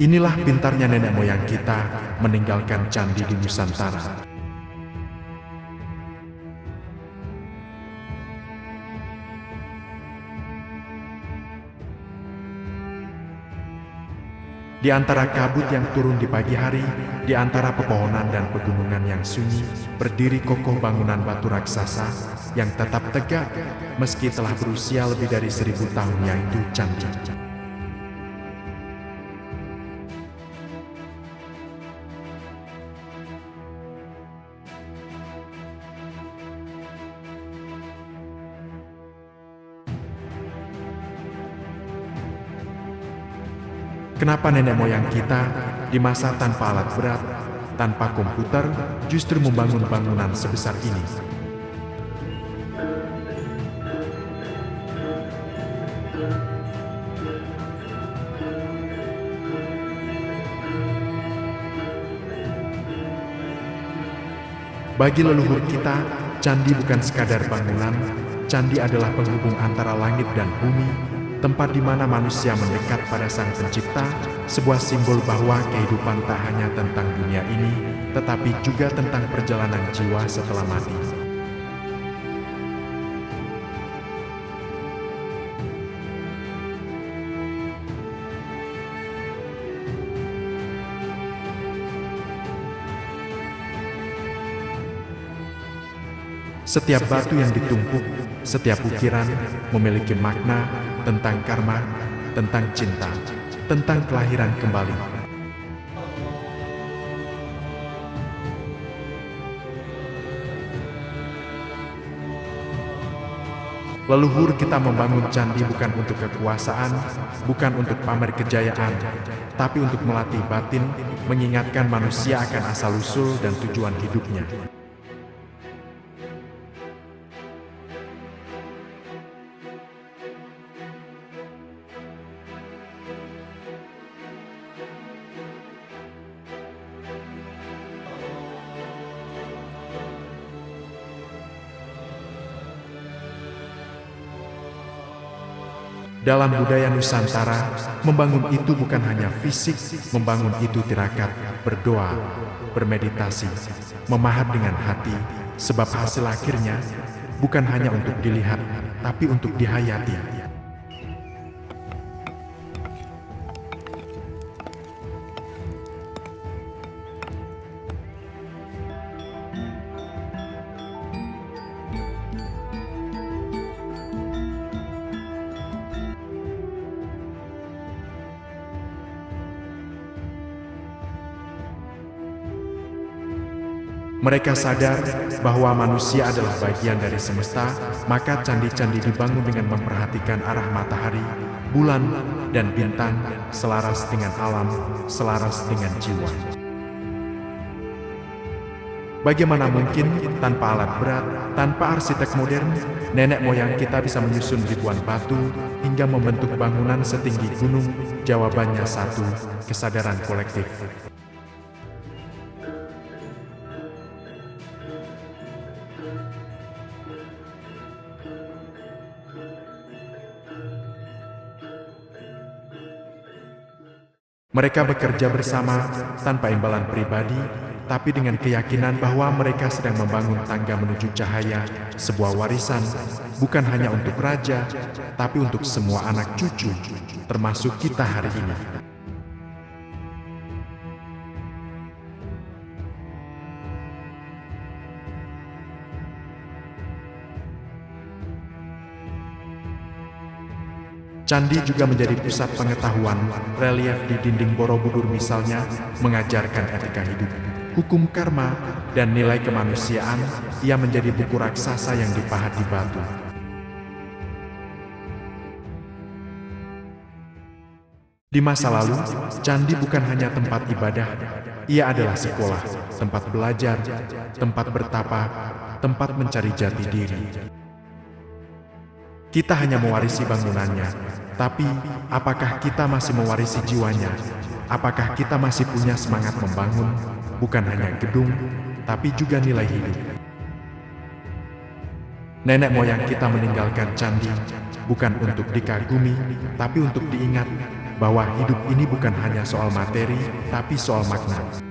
Inilah pintarnya nenek moyang kita meninggalkan candi di Nusantara. Di antara kabut yang turun di pagi hari, di antara pepohonan dan pegunungan yang sunyi, berdiri kokoh bangunan batu raksasa yang tetap tegak meski telah berusia lebih dari 1000 tahun, yaitu candi. Kenapa nenek moyang kita di masa tanpa alat berat, tanpa komputer, justru membangun bangunan sebesar ini? Bagi leluhur kita, candi bukan sekadar bangunan, candi adalah penghubung antara langit dan bumi, tempat di mana manusia mendekat pada Sang Pencipta, sebuah simbol bahwa kehidupan tak hanya tentang dunia ini, tetapi juga tentang perjalanan jiwa setelah mati. Setiap batu yang ditumpuk, setiap ukiran memiliki makna tentang karma, tentang cinta, tentang kelahiran kembali. Leluhur kita membangun candi bukan untuk kekuasaan, bukan untuk pamer kejayaan, tapi untuk melatih batin, mengingatkan manusia akan asal-usul dan tujuan hidupnya. Dalam budaya Nusantara, membangun itu bukan hanya fisik, membangun itu tirakat, berdoa, bermeditasi, memahat dengan hati, sebab hasil akhirnya bukan hanya untuk dilihat, tapi untuk dihayati. Mereka sadar bahwa manusia adalah bagian dari semesta, maka candi-candi dibangun dengan memperhatikan arah matahari, bulan, dan bintang, selaras dengan alam, selaras dengan jiwa. Bagaimana mungkin tanpa alat berat, tanpa arsitek modern, nenek moyang kita bisa menyusun ribuan batu hingga membentuk bangunan setinggi gunung? Jawabannya satu, kesadaran kolektif. Mereka bekerja bersama tanpa imbalan pribadi, tapi dengan keyakinan bahwa mereka sedang membangun tangga menuju cahaya, sebuah warisan, bukan hanya untuk raja, tapi untuk semua anak cucu, termasuk kita hari ini. Candi juga menjadi pusat pengetahuan. Relief di dinding Borobudur misalnya mengajarkan etika hidup, hukum karma, dan nilai kemanusiaan. Ia menjadi buku raksasa yang dipahat di batu. Di masa lalu, candi bukan hanya tempat ibadah, ia adalah sekolah, tempat belajar, tempat bertapa, tempat mencari jati diri. Kita hanya mewarisi bangunannya, tapi apakah kita masih mewarisi jiwanya? Apakah kita masih punya semangat membangun, bukan hanya gedung, tapi juga nilai hidup? Nenek moyang kita meninggalkan candi, bukan untuk dikagumi, tapi untuk diingat, bahwa hidup ini bukan hanya soal materi, tapi soal makna.